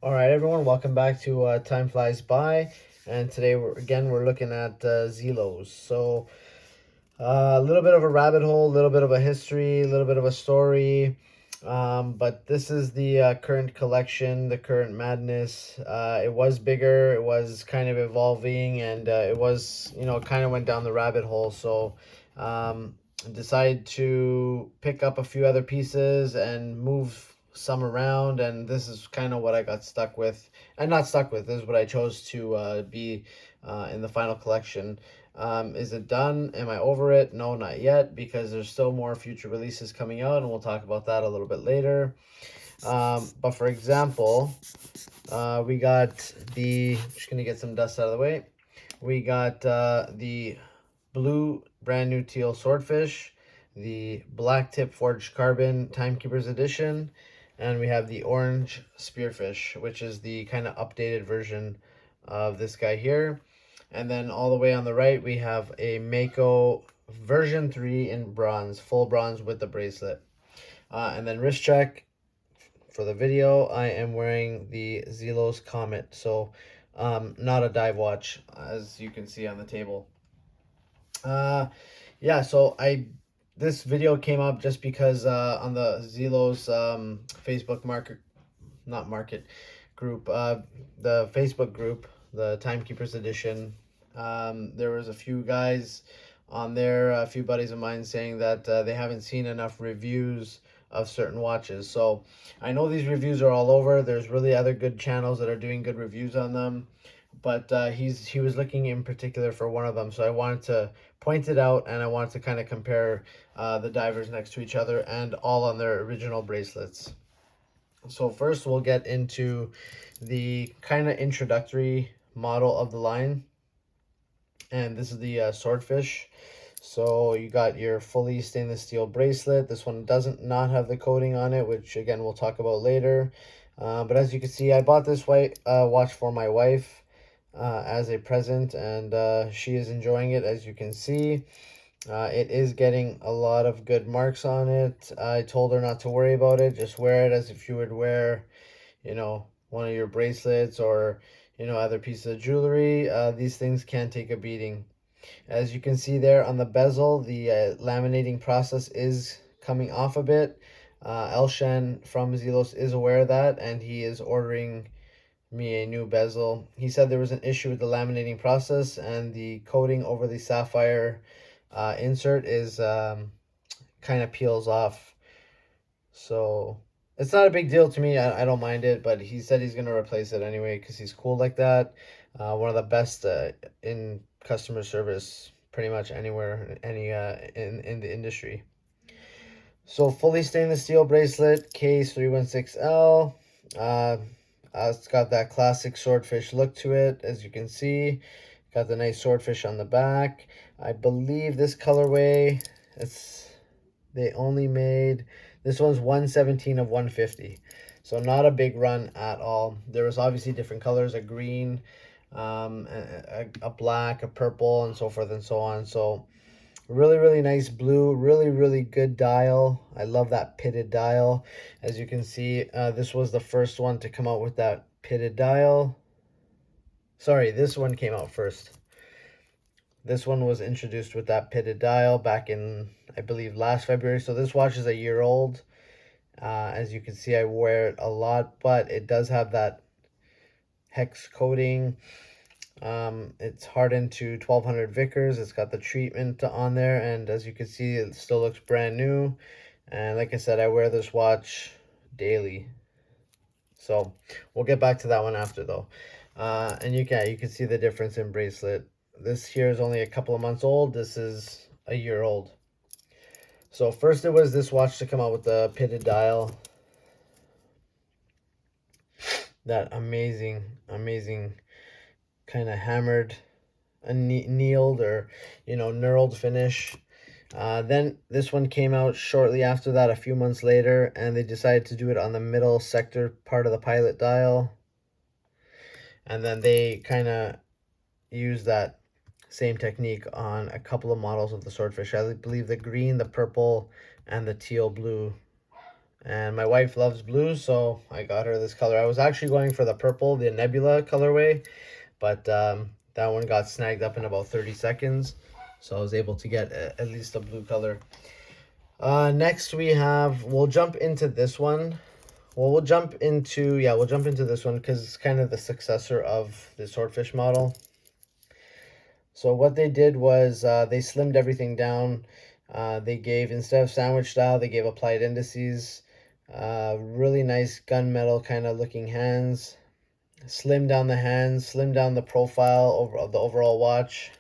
All right, everyone, welcome back to Time Flies By, and today we're looking at Zelos. So a little bit of a rabbit hole, a little bit of a history, a little bit of a story, but this is the current collection, the current madness. It was bigger, it was kind of evolving, and it was kind of went down the rabbit hole. So decided to pick up a few other pieces and move some around, and this is kind of what I got stuck with, and not stuck with. This is what I chose to be in the final collection. Is it done? Am I over it? No, not yet, because there's still more future releases coming out, and we'll talk about that a little bit later. But for example, we got just gonna get some dust out of the way. We got the blue brand new teal swordfish, the black tip forged carbon timekeepers edition, and we have the orange spearfish, which is the kind of updated version of this guy here. And then all the way on the right, we have a Mako version 3 in bronze, full bronze with the bracelet. And then wrist check for the video, I am wearing the Zelos Comet. So not a dive watch, as you can see on the table. Yeah, so this video came up just because on the Zelos Facebook market, not market group, the Facebook group, the Timekeepers Edition. There was a few guys on there, a few buddies of mine saying that they haven't seen enough reviews of certain watches. So I know these reviews are all over. There's really other good channels that are doing good reviews on them, but he was looking in particular for one of them. So I wanted to point it out, and I wanted to kind of compare the divers next to each other and all on their original bracelets. So first we'll get into the kind of introductory model of the line, and this is the swordfish. So you got your fully stainless steel bracelet. This one doesn't not have the coating on it, which again we'll talk about later. But as you can see, I bought this white watch for my wife as a present, and she is enjoying it, as you can see. It is getting a lot of good marks on it. I told her not to worry about it. Just wear it as if you would wear, one of your bracelets or, other pieces of jewelry. These things can take a beating. As you can see there on the bezel, the laminating process is coming off a bit. Elshan from Zelos is aware of that, and he is ordering me a new bezel. He said there was an issue with the laminating process, and the coating over the sapphire insert is kind of peels off. So it's not a big deal to me. I don't mind it, but he said he's gonna replace it anyway because he's cool like that. One of the best in customer service, pretty much anywhere, in the industry. So fully stainless steel bracelet, case 316L. It's got that classic swordfish look to it, as you can see. Got the nice swordfish on the back. I believe this colorway, it's they only made this one's 117 of 150. So not a big run at all. There was obviously different colors, a green, a black, a purple, and so forth and so on. So really, really nice blue, really, really good dial. I love that pitted dial. As you can see, this was the first one to come out with that pitted dial. Sorry, this one came out first. This one was introduced with that pitted dial back in, I believe, last February. So this watch is a year old. As you can see, I wear it a lot, but it does have that hex coating. It's hardened to 1200 Vickers. It's got the treatment on there, and as you can see, it still looks brand new. And like I said, I wear this watch daily. So we'll get back to that one after though. And you can see the difference in bracelet. This here is only a couple of months old. This is a year old. So first it was this watch to come out with the pitted dial. That amazing, amazing kind of hammered, annealed, or knurled finish. Then this one came out shortly after that, a few months later, and they decided to do it on the middle sector part of the pilot dial. And then they kind of used that same technique on a couple of models of the swordfish. I believe the green, the purple, and the teal blue And my wife loves blue, so I got her this color. I was actually going for the purple, the Nebula colorway, but that one got snagged up in about 30 seconds. So I was able to get at least a blue color. Next we'll jump into this one. Well, we'll jump into this one because it's kind of the successor of the swordfish model. So what they did was they slimmed everything down. They gave, instead of sandwich style, they gave applied indices. Really nice gunmetal kind of looking hands. Slim down the hands, slim down the profile of the overall watch.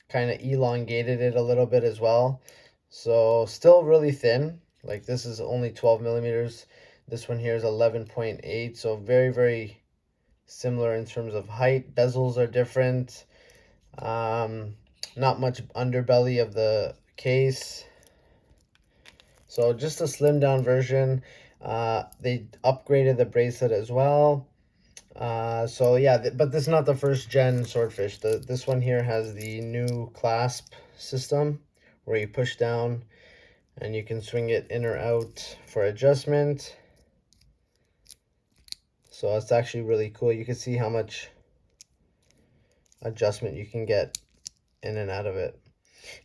Kind of elongated it a little bit as well. So still really thin. Like this is only 12 millimeters. This one here is 11.8. So very, very similar in terms of height. Bezels are different. Not much underbelly of the case. So just a slim down version. They upgraded the bracelet as well. So yeah, but this is not the first gen swordfish. This one here has the new clasp system where you push down and you can swing it in or out for adjustment. So it's actually really cool. You can see how much adjustment you can get in and out of it.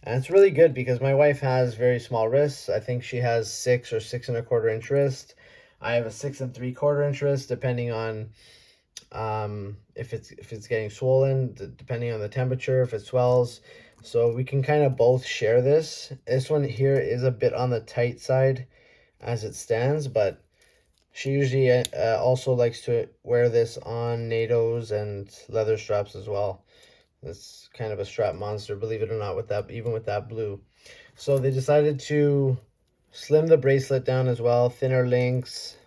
And it's really good because my wife has very small wrists. I think she has 6 or 6 1/4 inch wrist. I have a 6 3/4 inch wrist, depending on if it's getting swollen, depending on the temperature, if it swells. So we can kind of both share this. This one here is a bit on the tight side as it stands, but she usually also likes to wear this on NATOs and leather straps as well. It's kind of a strap monster, believe it or not, with that, even with that blue. So they decided to slim the bracelet down as well, thinner links,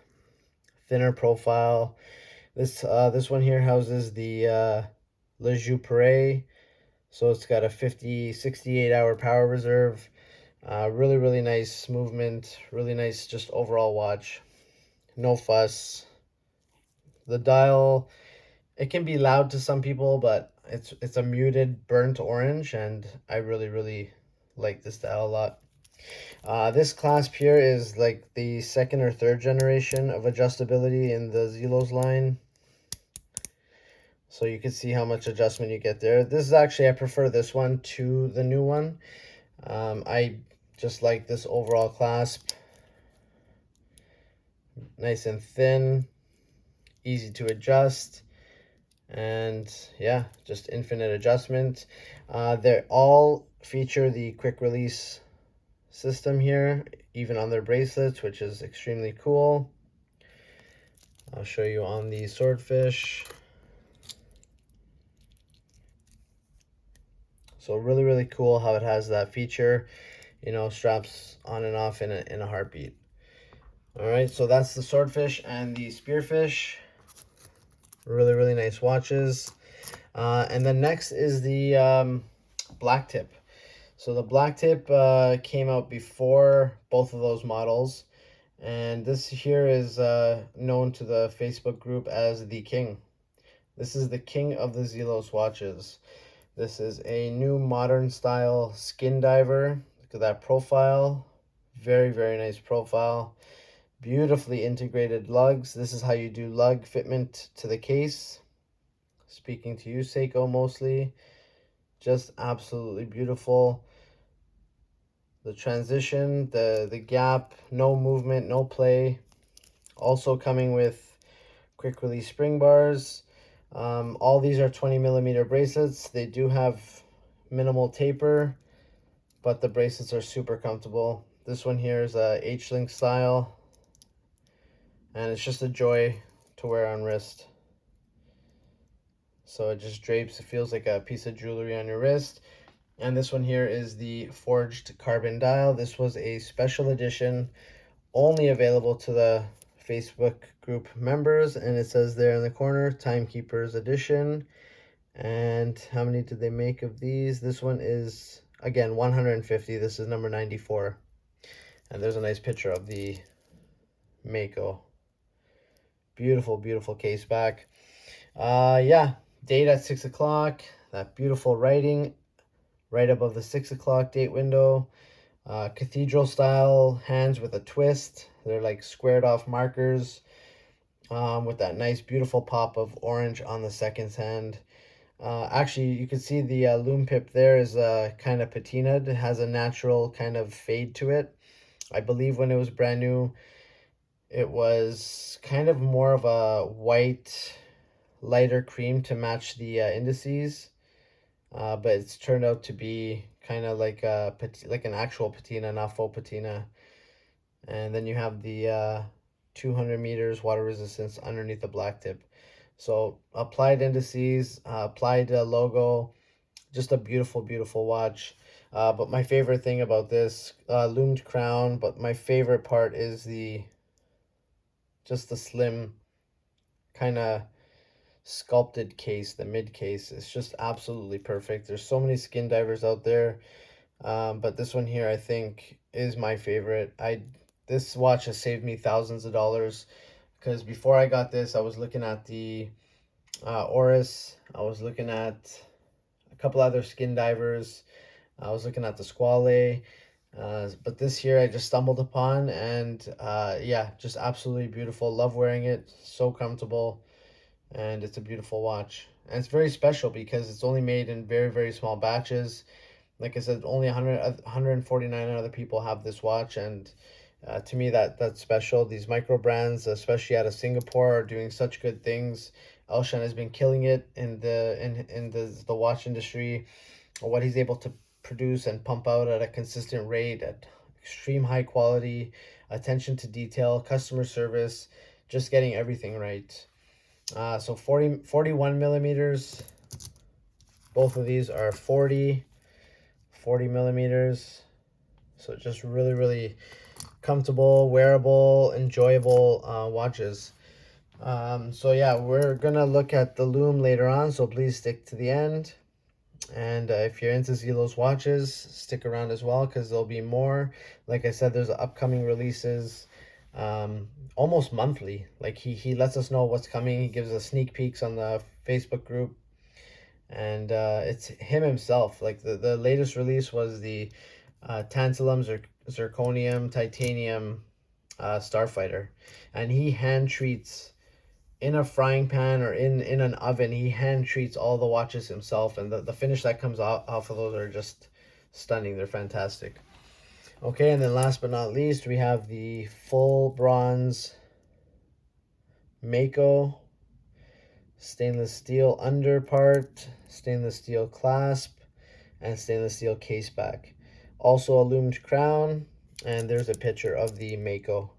thinner profile. This one here houses the Le Jouperet. So it's got a 68 hour power reserve. Really, really nice movement. Really nice just overall watch. No fuss. The dial, it can be loud to some people, but it's a muted burnt orange, and I really, really like this dial a lot. This clasp here is like the 2nd or 3rd generation of adjustability in the Zelos line. So you can see how much adjustment you get there. This is actually, I prefer this one to the new one. I just like this overall clasp. Nice and thin, easy to adjust, and yeah, just infinite adjustment. They all feature the quick release system here, even on their bracelets, which is extremely cool. I'll show you on the swordfish. So really, really cool how it has that feature, you know, straps on and off in a heartbeat. All right, so that's the swordfish and the spearfish. Really, really nice watches. And then next is the black tip. So the black tip came out before both of those models. And this here is known to the Facebook group as the King. This is the king of the Zelos watches. This is a new modern style skin diver. Look at that profile. Very, very nice profile. Beautifully integrated lugs. This is how you do lug fitment to the case. Speaking to you, Seiko, mostly. Just absolutely beautiful. The transition, the gap, no movement, no play. Also coming with quick release spring bars. All these are 20 millimeter bracelets. They do have minimal taper, but the bracelets are super comfortable. This one here is a H-link style, and it's just a joy to wear on wrist. So it just drapes, it feels like a piece of jewelry on your wrist. And this one here is the forged carbon dial. This was a special edition, only available to the Facebook group members, and it says there in the corner, Timekeepers Edition. And how many did they make of these? This one is, again, 150. This is number 94. And there's a nice picture of the Mako. Beautiful, beautiful case back. Yeah, date at 6 o'clock. That beautiful writing right above the 6 o'clock date window. Cathedral style hands with a twist. They're like squared off markers, with that nice beautiful pop of orange on the second hand. Actually, you can see the Lume pip there is kind of patinaed. It has a natural kind of fade to it. I believe when it was brand new, it was kind of more of a white, lighter cream to match the indices. But it's turned out to be kind of like like an actual patina, not faux patina. And then you have the 200 meters water resistance underneath the black tip. So applied indices, applied logo, just a beautiful, beautiful watch. But my favorite thing about this loomed crown, but my favorite part is the just the slim kind of sculpted case, the mid case. It's just absolutely perfect. There's so many skin divers out there, but this one here I think is my favorite. This watch has saved me thousands of dollars, because before I got this I was looking at the Oris, I was looking at a couple other skin divers, I was looking at the Squale, but this here I just stumbled upon, and yeah, just absolutely beautiful. Love wearing it, so comfortable, and it's a beautiful watch. And it's very special because it's only made in very, very small batches. Like I said, only 149 other people have this watch, and to me that's special. These micro brands, especially out of Singapore, are doing such good things. Elshan has been killing it in the watch industry. What he's able to produce and pump out at a consistent rate, at extreme high quality, attention to detail, customer service, just getting everything right. So 41 millimeters. Both of these are 40 millimeters. So just really, really comfortable, wearable, enjoyable watches. So yeah, we're gonna look at the Lume later on, so please stick to the end. And if you're into Zelos watches, stick around as well, because there'll be more. Like I said, there's upcoming releases almost monthly. Like he lets us know what's coming. He gives us sneak peeks on the Facebook group. And it's him himself. Like the latest release was the tantalum, zirconium, titanium starfighter. And he hand treats in a frying pan or in an oven. He hand treats all the watches himself, and the finish that comes off of those are just stunning. They're fantastic. Okay, and then last but not least, we have the full bronze Mako stainless steel under part, stainless steel clasp, and stainless steel case back. Also a loomed crown, and there's a picture of the Mako.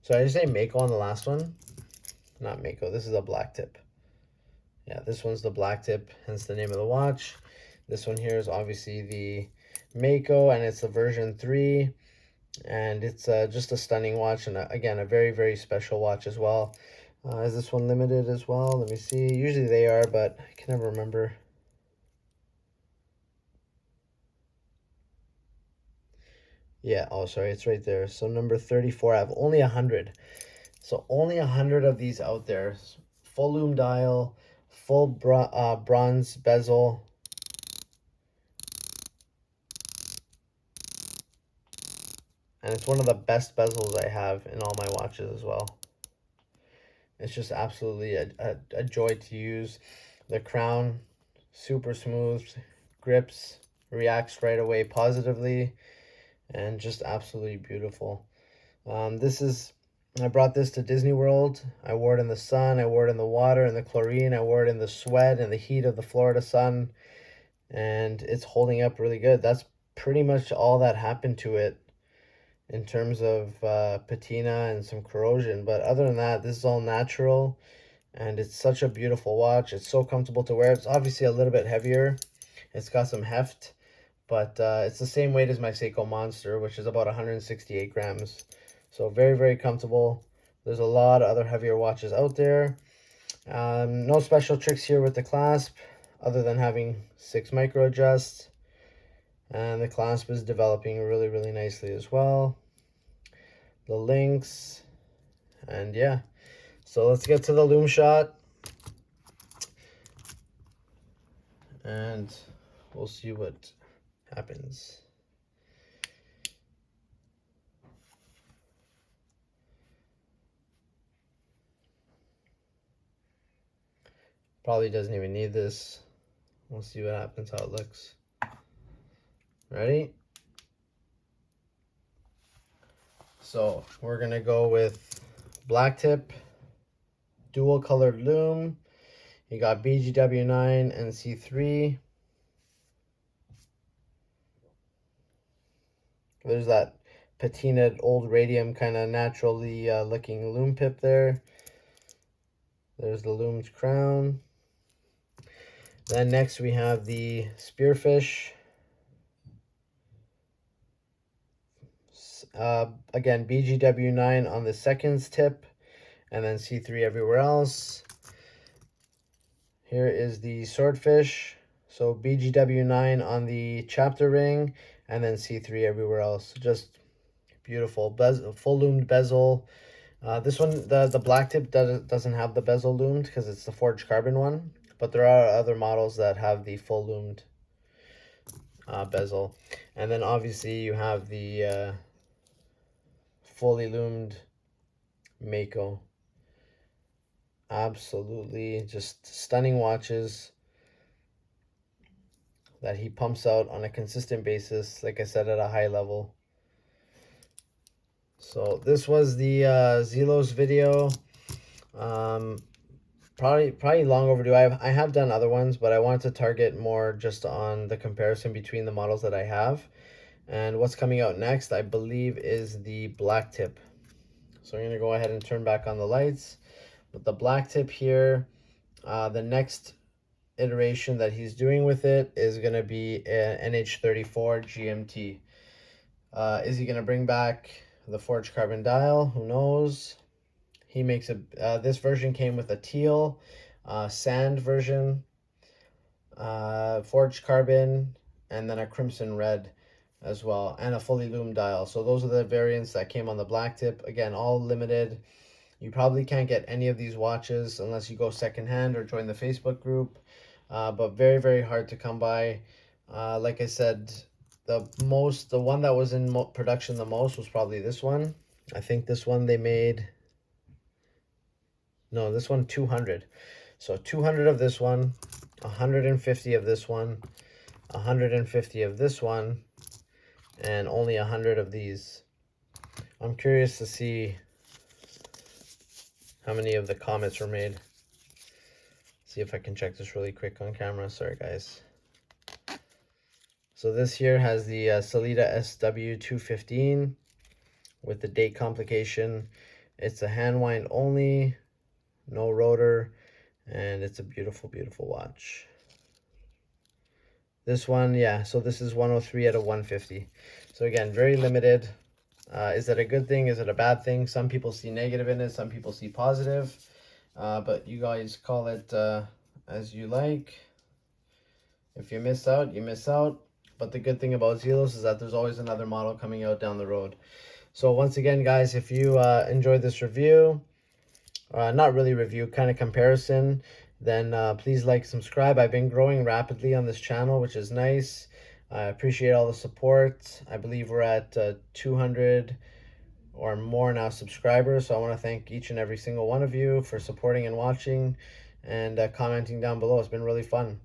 So I just say Mako on the last one? Not Mako, this is a black tip. Yeah, this one's the black tip, hence the name of the watch. This one here is obviously the Mako, and it's the version 3. And it's just a stunning watch, and again, a very, very special watch as well. Is this one limited as well? Let me see. Usually they are, but I can never remember. Yeah, oh, sorry, it's right there. So number 34, I have only 100. So only 100 of these out there. Full lume dial, full bronze bezel. And it's one of the best bezels I have in all my watches as well. It's just absolutely a joy to use. The crown, super smooth, grips, reacts right away positively, and just absolutely beautiful. I brought this to Disney World. I wore it in the sun, I wore it in the water, in the chlorine, I wore it in the sweat and the heat of the Florida sun, and it's holding up really good. That's pretty much all that happened to it in terms of patina and some corrosion. But other than that, this is all natural, and it's such a beautiful watch. It's so comfortable to wear. It's obviously a little bit heavier. It's got some heft, but it's the same weight as my Seiko Monster, which is about 168 grams. So very, very comfortable. There's a lot of other heavier watches out there. No special tricks here with the clasp, other than having 6 micro adjusts. And the clasp is developing really, really nicely as well. The links, and yeah. So let's get to the Lume shot, and we'll see what happens. Probably doesn't even need this. We'll see what happens, how it looks. Ready? So we're gonna go with black tip, dual colored Lume. You got BGW9 and C3. There's that patinaed old radium kind of naturally looking Lume pip there. There's the Lume's crown. Then next we have the spearfish. Again, BGW9 on the seconds tip, and then C3 everywhere else. Here is the swordfish. So BGW9 on the chapter ring, and then C3 everywhere else. Just beautiful. Full loomed bezel. This one, the black tip doesn't have the bezel loomed because it's the forged carbon one. But there are other models that have the full loomed bezel. And then obviously you have the fully loomed Mako. Absolutely just stunning watches that he pumps out on a consistent basis, like I said, at a high level. So this was the Zelos video. Probably long overdue. I have done other ones, but I wanted to target more just on the comparison between the models that I have. And what's coming out next, I believe, is the black tip. So I'm going to go ahead and turn back on the lights. With the black tip here, the next iteration that he's doing with it is going to be an NH34 GMT. Is he going to bring back the forged carbon dial? Who knows? He makes a this version came with a teal sand version, forged carbon, and then a crimson red as well, and a fully loomed dial. So those are the variants that came on the black tip. Again, all limited. You probably can't get any of these watches unless you go secondhand or join the Facebook group, but very, very hard to come by. Like I said, the one that was in production the most was probably this one. I think this one they made, no, this one 200. So 200 of this one, 150 of this one, 150 of this one, and only 100 of these. I'm curious to see how many of the comets were made. See if I can check this really quick on camera. Sorry, guys. So this here has the Salida SW215 with the date complication. It's a hand wind only, no rotor, and it's a beautiful, beautiful watch. This one, yeah, so this is 103 out of 150. So again, very limited. Is that a good thing? Is it a bad thing? Some people see negative in it, some people see positive. But you guys call it as you like. If you miss out, you miss out. But the good thing about Zelos is that there's always another model coming out down the road. So once again, guys, if you enjoyed this review, not really review, kind of comparison, then please like, subscribe. I've been growing rapidly on this channel, which is nice. I appreciate all the support. I believe we're at 200 or more now subscribers, so I want to thank each and every single one of you for supporting and watching and commenting down below. It's been really fun.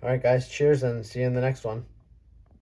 All right, guys, cheers, and see you in the next one.